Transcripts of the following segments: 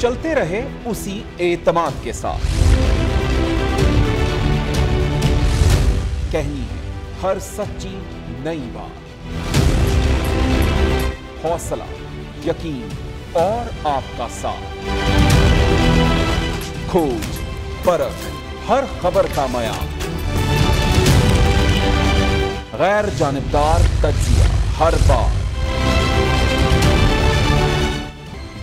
चलते रहे उसी एतमाद के साथ। कहनी है हर सच्ची नई बात, हौसला, यकीन और आपका साथ, खोज, परख, हर खबर का मयान, गैर जानिबदार तज्जिया हर बार।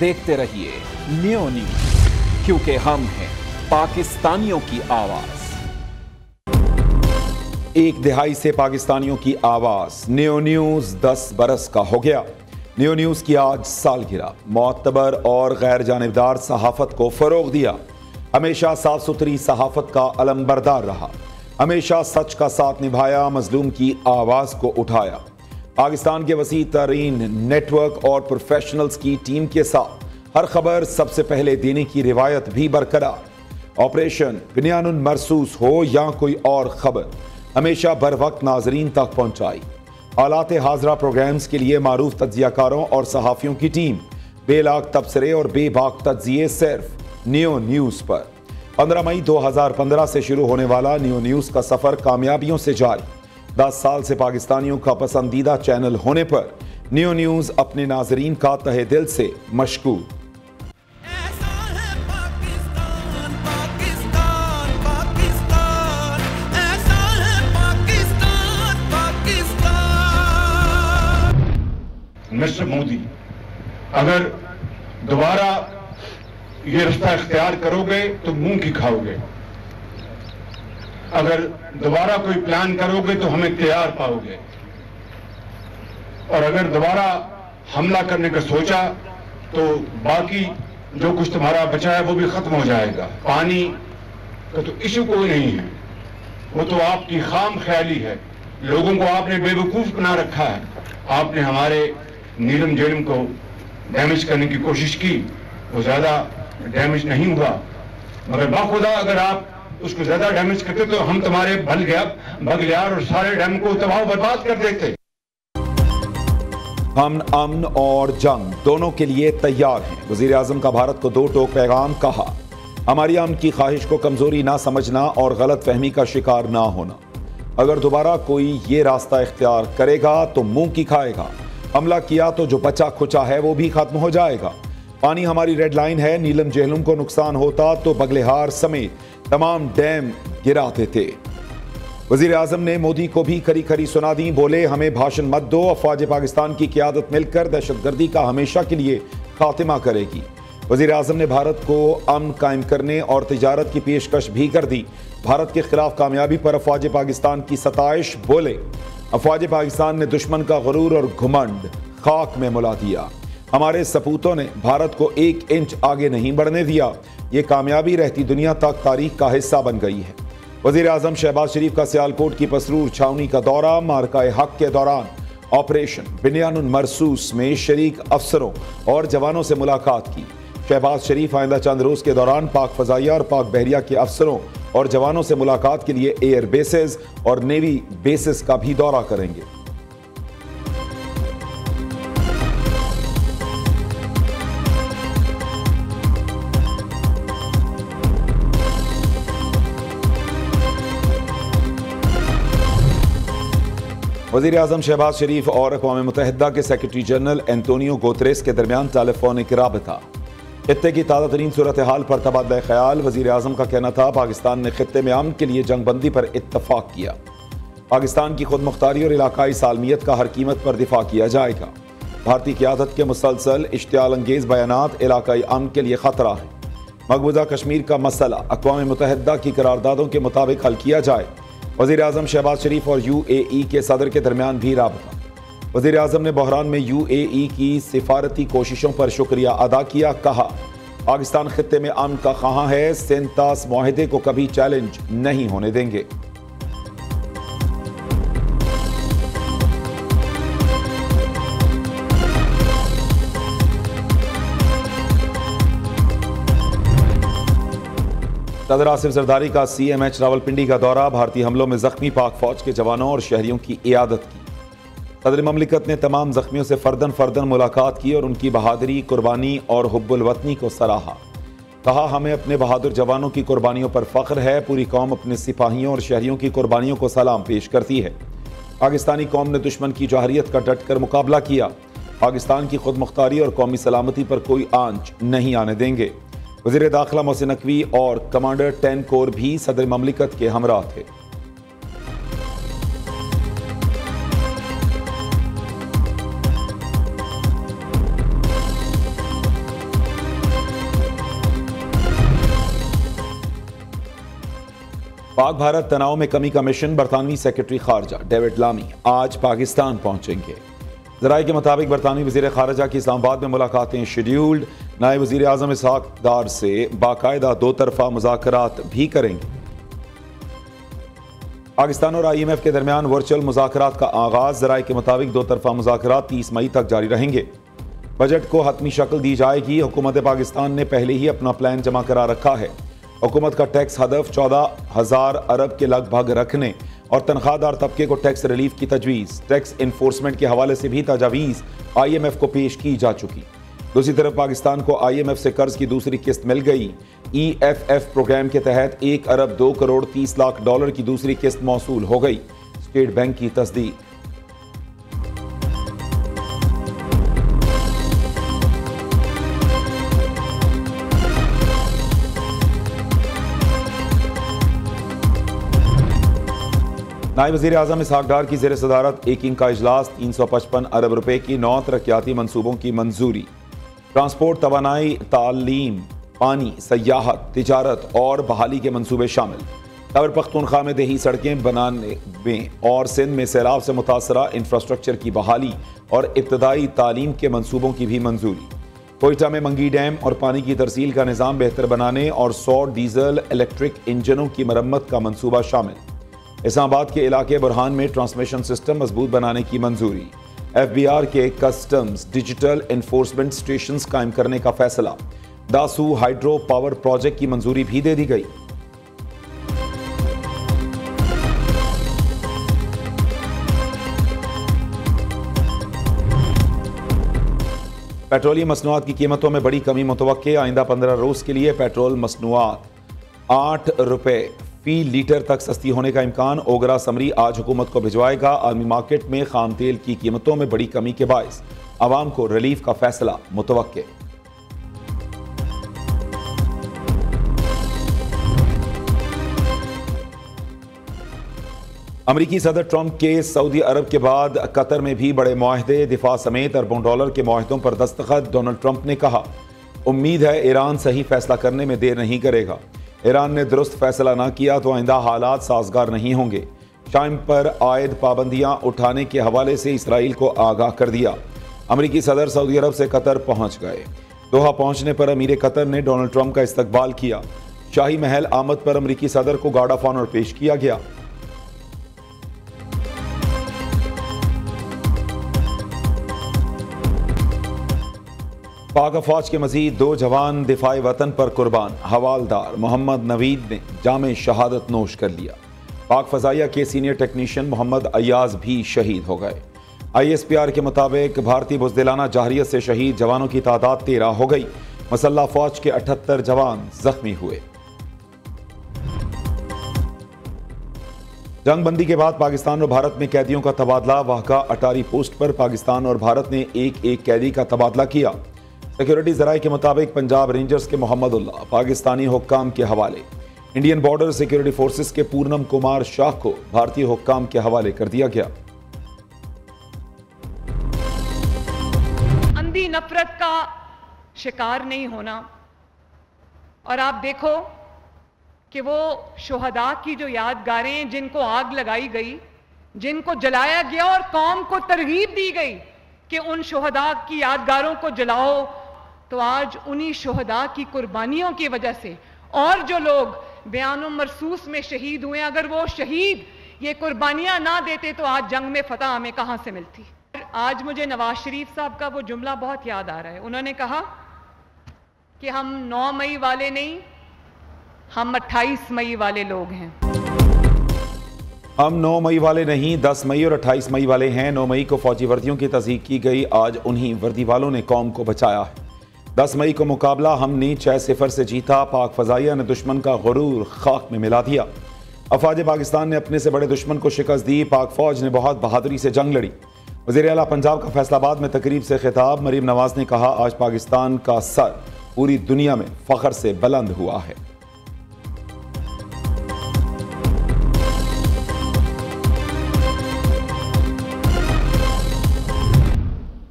देखते रहिए न्यो न्यूज, क्योंकि हम हैं पाकिस्तानियों की आवाज। एक दिहाई से पाकिस्तानियों की आवाज। न्यो न्यूज 10 बरस का हो गया। न्यो न्यूज की आज सालगिरह। मोतबर और गैर जानिबदार सहाफत को फरोग दिया, हमेशा साफ सुथरी सहाफत का अलमबरदार रहा, हमेशा सच का साथ निभाया, मजलूम की आवाज को उठाया। पाकिस्तान के वसी तरीन नेटवर्क और प्रोफेशनल्स की टीम के साथ हर खबर सबसे पहले देने की रिवायत भी बरकरार। ऑपरेशन बिनियानुन मरसूस हो या कोई और खबर, हमेशा बर वक्त नाजरीन तक पहुंचाई। हालात हाजरा प्रोग्राम्स के लिए मारूफ तज्जियाकारों और सहाफ़ियों की टीम, बेलाग तबसरे और बेबाक तज्जिए सिर्फ न्यो न्यूज़ पर। 15 मई 2015 से शुरू होने वाला न्यो न्यूज़ का सफ़र कामयाबियों से जारी। 10 साल से पाकिस्तानियों का पसंदीदा चैनल होने पर न्यो न्यूज़ अपने नाजरीन का तहे दिल से मशकूर। मिस्टर मोदी, अगर दोबारा ये रास्ता इख्तियार करोगे तो मुंह की खाओगे, अगर दोबारा कोई प्लान करोगे तो हमें तैयार पाओगे, और अगर दोबारा हमला करने का सोचा तो बाकी जो कुछ तुम्हारा बचा है वो भी खत्म हो जाएगा। पानी का तो इशू कोई नहीं है, वो तो आपकी खाम ख्याली है। लोगों को आपने बेवकूफ बना रखा है। आपने हमारे नीलम झेलम को डैमेज करने की कोशिश की, वो ज्यादा डैमेज नहीं हुआ, मगर बाखुदा अगर आप उसको ज्यादा डैमेज करते तो हम तुम्हारे बगलियार और सारे डैम को तबाह बर्बाद कर देते। हम अमन और जंग दोनों के लिए तैयार हैं। वजीर आजम का भारत को 2 टोक पैगाम। कहा, हमारी अमन की ख्वाहिश को कमजोरी ना समझना और गलत फहमी का शिकार ना होना। अगर दोबारा कोई ये रास्ता इख्तियार करेगा तो मुंह की खाएगा। हमला किया तो जो बचा खुचा है वो भी खत्म हो जाएगा। पानी हमारी रेड लाइन है। नीलम झेलम को नुकसान होता तो बगलेहार समेत तमाम डैम गिरा देते। वजीर आजम ने मोदी को भी खरी खरी सुना दी। बोले, हमें भाषण मत दो, अफवाज पाकिस्तान की क़यादत मिलकर दहशतगर्दी का हमेशा के लिए खात्मा करेगी। वजीर आजम ने भारत को अमन कायम करने और तिजारत की पेशकश भी कर दी। भारत के खिलाफ कामयाबी पर अफवाज पाकिस्तान की सताइश। बोले, अफवाज पाकिस्तान ने दुश्मन का गुरूर और घुमंड खाक में मुला दिया। हमारे सपूतों ने भारत को 1 इंच आगे नहीं बढ़ने दिया। ये कामयाबी रहती दुनिया तक तारीख का हिस्सा बन गई है। वजीर आजम शहबाज शरीफ का सियालकोट की पसरूर छावनी का दौरा। मार्का हक के दौरान ऑपरेशन बिनियानुन मरसूस में शरीक अफसरों और जवानों से मुलाकात की। शहबाज शरीफ आइंदा चंद रोज के दौरान पाक फजाइया और पाक बहरिया के अफसरों और जवानों से मुलाकात के लिए एयर बेसेस और नेवी बेसेस का भी दौरा करेंगे। वज़ीर आज़म शहबाज शरीफ और अक़वाम मुत्तहिदा के सेक्रेटरी जनरल एंटोनियो गुतेरेस के दरमियान टेलीफोनिक राबता। खित्ते की ताज़ा तरीन सूरत हाल पर तबादला ख्याल। वज़ीर आज़म का कहना था, पाकिस्तान ने खित्ते में अमन के लिए जंगबंदी पर इत्तफाक किया। पाकिस्तान की खुद मुख्तारी और इलाकाई सालमियत का हर कीमत पर दिफा किया जाएगा। भारतीय क़यादत के मुसलसल इश्तियाल अंगेज़ बयानात इलाकाई अमन के लिए ख़तरा है। मकबूजा कश्मीर का मसला अक़वाम मुत्तहिदा की करारदादों के मुताबिक हल किया जाए। वज़ीर आज़म शहबाज शरीफ और UAE के सदर के दरमियान भी राबता। वज़ीर आज़म ने बहरान में UAE की सिफारती कोशिशों पर शुक्रिया अदा किया। कहा, पाकिस्तान खित्ते में अमन का ख़्वाह है, सेंतास मुआहदे को कभी चैलेंज नहीं होने देंगे। सदर आसिफ जरदारी का CMH रावलपिंडी का दौरा। भारतीय हमलों में जख्मी पाक फौज के जवानों और शहरियों की इयादत की। सदर ममलिकत ने तमाम जख्मियों से फर्दन मुलाकात की और उनकी बहादुरी, कुर्बानी और हुब्बुल वतनी को सराहा। कहा, हमें अपने बहादुर जवानों की कुर्बानियों पर फख्र है। पूरी कौम अपने सिपाहियों और शहरियों की कुर्बानियों को सलाम पेश करती है। पाकिस्तानी कौम ने दुश्मन की जौहरियत का डट कर मुकाबला किया। पाकिस्तान की खुद मुख्तारी और कौमी सलामती पर कोई आंच नहीं आने देंगे। वज़ीर दाखिला मोहसिन नकवी और कमांडर 10 कोर भी सदर ममलिकत के हमरा थे। पाक भारत तनाव में कमी का मिशन बरतानवी सेक्रेटरी खारजा डेविड लामी आज पाकिस्तान पहुंचेंगे। ज़राए के मुताबिक बरतानवी वज़ीर खारजा की इस्लामाबाद में मुलाकातें शेड्यूल्ड। नायब वज़ीर आज़म इसहाक डार से बाकायदा दो तरफा मुज़ाकरात भी करेंगे। पाकिस्तान और IMF के दरमियान वर्चुअल मुज़ाकरात का आगाज़। ज़राए के मुताबिक दो तरफा मुज़ाकरात 30 मई तक जारी रहेंगे। बजट को हतमी शक्ल दी जाएगी। हुकूमत पाकिस्तान ने पहले ही अपना प्लान जमा करा रखा है। हुकूमत का टैक्स हदफ 14,000 अरब के लगभग रखने और तनख्वाहदार तबके को टैक्स रिलीफ की तजवीज़। टैक्स इन्फोर्समेंट के हवाले से भी तजावीज़ IMF को पेश की जा चुकी। दूसरी तरफ पाकिस्तान को IMF से कर्ज की दूसरी किस्त मिल गई। EFF प्रोग्राम के तहत 1 अरब 2 करोड़ 30 लाख डॉलर की दूसरी किस्त मौसूल हो गई। स्टेट बैंक की तस्दीक। नायब वज़ीर आज़म इसहाक डार की ज़ेर सदारत एकिंग का इजलास। 355 अरब रुपए की 9 तरक्याती मनसूबों की मंजूरी। ट्रांसपोर्ट, तवानाई, तालीम, पानी, सयाहत, तिजारत और बहाली के मंसूबे शामिल। खैबर पख्तूनख्वा में देही सड़कें बनाने में और सिंध में सैलाब से मुतासरा इंफ्रास्ट्रक्चर की बहाली और इब्तदाई तालीम के मंसूबों की भी मंजूरी। कोयटा में मंगी डैम और पानी की तरसील का निज़ाम बेहतर बनाने और 100 डीजल इलेक्ट्रिक इंजनों की मरम्मत का मंसूबा शामिल। इस्लामाबाद के इलाके बुरहान में ट्रांसमिशन सिस्टम मजबूत बनाने की मंजूरी। FBR के कस्टम्स डिजिटल इन्फोर्समेंट स्टेशंस कायम करने का फैसला। दासू हाइड्रो पावर प्रोजेक्ट की मंजूरी भी दे दी गई। पेट्रोलियम मसनूआत की कीमतों में बड़ी कमी मुतवक्के। आइंदा 15 रोज के लिए पेट्रोल मसनूआत 8 रुपए फी लीटर तक सस्ती होने का इम्कान। ओगरा समरी आज हुकूमत को भिजवाएगा। आलमी मार्केट में खाम तेल की कीमतों में बड़ी कमी के बायस आवाम को रिलीफ का फैसला मुतवक्के। अमरीकी सदर ट्रंप के सऊदी अरब के बाद कतर में भी बड़े मुआहदे, दिफा समेत अरबों डॉलर के मुआहदों पर दस्तखत। डोनाल्ड ट्रंप ने कहा, उम्मीद है ईरान सही फैसला करने में देर नहीं करेगा। ईरान ने दुरुस्त फैसला ना किया तो आइंदा हालात साजगार नहीं होंगे। शाम पर आयद पाबंदियां उठाने के हवाले से इसराइल को आगाह कर दिया। अमरीकी सदर सऊदी अरब से कतर पहुंच गए। दोहा पहुंचने पर अमीर कतर ने डोनाल्ड ट्रंप का इस्तकबाल किया। शाही महल आमद पर अमरीकी सदर को गार्ड ऑफ ऑनर पेश किया गया। पाक अफवाज के मजीद 2 जवान दिफाए वतन पर कुर्बान। हवालदार मोहम्मद नवीद ने जामे शहादत नोश कर लिया। पाक फजाइया के सीनियर टेक्नीशियन मोहम्मद अयाज भी शहीद हो गए। ISPR के मुताबिक भारतीय बुज़दिलाना जाहरियत से शहीद जवानों की तादाद 13 हो गई। मसल्ला फौज के 78 जवान जख्मी हुए। जंगबंदी के बाद पाकिस्तान और भारत में कैदियों का तबादला। वाहका अटारी पोस्ट पर पाकिस्तान और भारत ने एक कैदी का तबादला किया। सिक्योरिटी ज़राए के मुताबिक पंजाब रेंजर्स के मोहम्मद उल्लाह पाकिस्तानी हुक्काम के हवाले। इंडियन बॉर्डर सिक्योरिटी फोर्सेस के पूनम कुमार शाह को भारतीय हुक्काम के हवाले कर दिया गया। अंधी नफरत का शिकार नहीं होना। और आप देखो कि वो शुहदा की जो यादगारें जिनको आग लगाई गई, जिनको जलाया गया और कौम को तरगीब दी गई कि उन शुहदा की यादगारों को जलाओ, तो आज उन्हीं शुहदा की कुर्बानियों की वजह से और जो लोग बयान मरसूस में शहीद हुए, अगर वो शहीद ये कुर्बानियां ना देते तो आज जंग में फतह हमें कहां से मिलती। आज मुझे नवाज शरीफ साहब का वो जुमला बहुत याद आ रहा है। उन्होंने कहा कि हम 9 मई वाले नहीं, हम 28 मई वाले लोग हैं। हम 9 मई वाले नहीं, 10 मई और 28 मई वाले हैं। 9 मई को फौजी वर्दियों की तस्दीक की गई। आज उन्हीं वर्दी वालों ने कौम को बचाया है। 10 मई को मुकाबला हमने 6-0 से जीता। पाक फजाइया ने दुश्मन का गुरूर खाक में मिला दिया। अफवाज पाकिस्तान ने अपने से बड़े दुश्मन को शिकस्त दी। पाक फौज ने बहुत बहादुरी से जंग लड़ी। वज़ीर आला पंजाब का फैसलाबाद में तकरीब से खिताब। मरीम नवाज ने कहा, आज पाकिस्तान का सर पूरी दुनिया में फख्र से बुलंद हुआ है।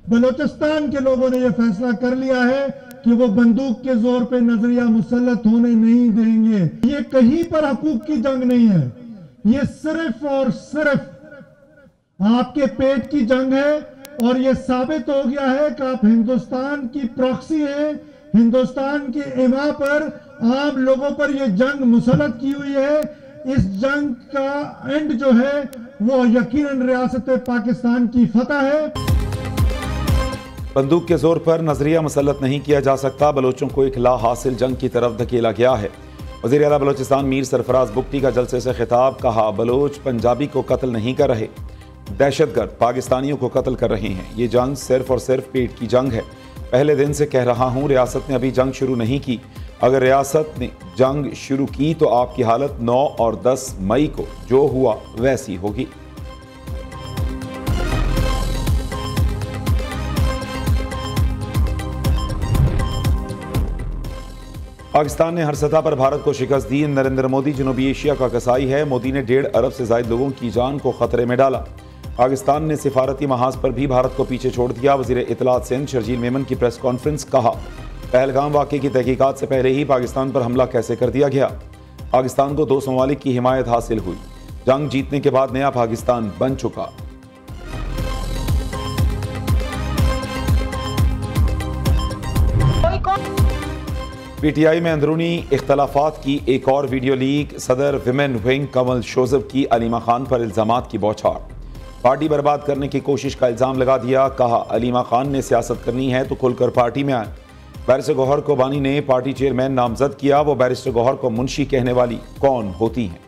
बलोचिस्तान के लोगों ने यह फैसला कर लिया है कि वो बंदूक के जोर पे नजरिया मुसल्लत होने नहीं देंगे। ये कहीं पर हकूक की जंग नहीं है, ये सिर्फ और सिर्फ आपके पेट की जंग है। और ये साबित हो गया है कि आप हिंदुस्तान की प्रॉक्सी हैं। हिंदुस्तान की इमा पर आम लोगों पर यह जंग मुसल्लत की हुई है। इस जंग का एंड जो है वो यकीनन रियासत पाकिस्तान की फतह है। बंदूक के जोर पर नजरिया मुसल्लत नहीं किया जा सकता। बलोचों को एक ला हासिल जंग की तरफ धकेला गया है। वज़ीर आला बलोचिस्तान मीर सरफराज बुगटी का जलसे से खिताब। कहा, बलोच पंजाबी को कत्ल नहीं कर रहे, दहशतगर्द पाकिस्तानियों को कत्ल कर रहे हैं। ये जंग सिर्फ और सिर्फ पेट की जंग है। पहले दिन से कह रहा हूँ, रियासत ने अभी जंग शुरू नहीं की। अगर रियासत ने जंग शुरू की तो आपकी हालत 9 और 10 मई को जो हुआ वैसी होगी। पाकिस्तान ने हर सतह पर भारत को शिकस्त दी। नरेंद्र मोदी जनूबी एशिया का कसाई है। मोदी ने 1.5 अरब से ज्यादा लोगों की जान को खतरे में डाला। पाकिस्तान ने सिफारती महाज पर भी भारत को पीछे छोड़ दिया। वज़ीर इत्तलात सिंध शर्जील मेमन की प्रेस कॉन्फ्रेंस। कहा, पहलगाम वाक़े की तहकीकात से पहले ही पाकिस्तान पर हमला कैसे कर दिया गया। पाकिस्तान को 2 ममालिक की हिमायत हासिल हुई। जंग जीतने के बाद नया पाकिस्तान बन चुका। पीटीआई में अंदरूनी इख्तलाफात की एक और वीडियो लीक। सदर विमेन विंग कमल शोजब की अलीमा खान पर इल्जामात की बौछार। पार्टी बर्बाद करने की कोशिश का इल्जाम लगा दिया। कहा, अलीमा खान ने सियासत करनी है तो खुलकर पार्टी में आए। बैरिस्टर गौहर को बानी ने पार्टी चेयरमैन नामजद किया। वो बैरिस्टर गौहर को मुंशी कहने वाली कौन होती हैं?